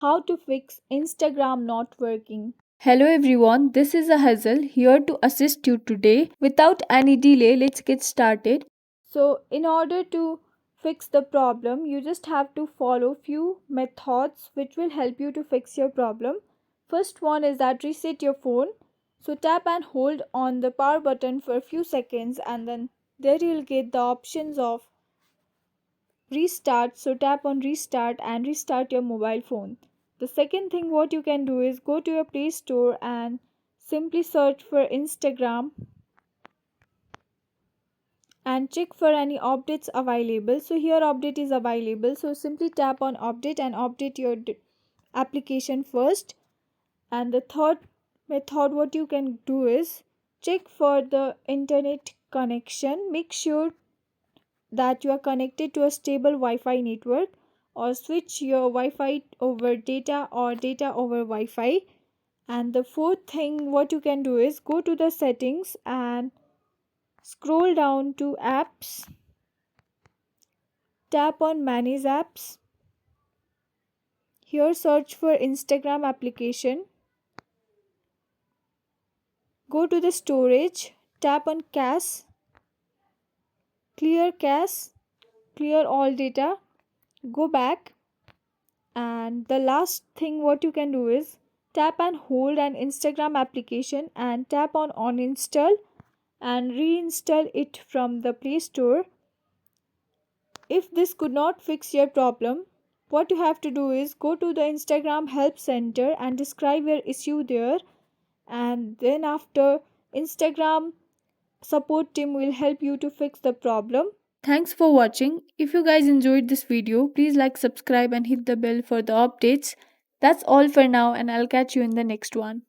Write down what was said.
How to fix Instagram not working. Hello everyone, this is a Hazel here to assist you today. Without any delay, let's get started. So, in order to fix the problem, you just have to follow few methods which will help you to fix your problem. First one is that reset your phone. So, tap and hold on the power button for a few seconds and then there you'll get the options of restart. So tap on restart and restart your mobile phone. The second thing what you can do is go to your Play Store and simply search for Instagram and check for any updates available. So here update is available, so simply tap on update and update your application first. And the third method what you can do is check for the internet connection. Make sure that you are connected to a stable Wi-Fi network, or switch your Wi-Fi over data or data over Wi-Fi. And the fourth thing what you can do is go to the settings and scroll down to apps, tap on manage apps. Here search for Instagram application, go to the storage, tap on cache, clear cache, clear all data, go back. And the last thing what you can do is tap and hold an Instagram application and tap on uninstall and reinstall it from the Play Store. If this could not fix your problem, what you have to do is go to the Instagram help center and describe your issue there, and then after, Instagram support team will help you to fix the problem. Thanks for watching. If you guys enjoyed this video, please like, subscribe and hit the bell for the updates. That's all for now and I'll catch you in the next one.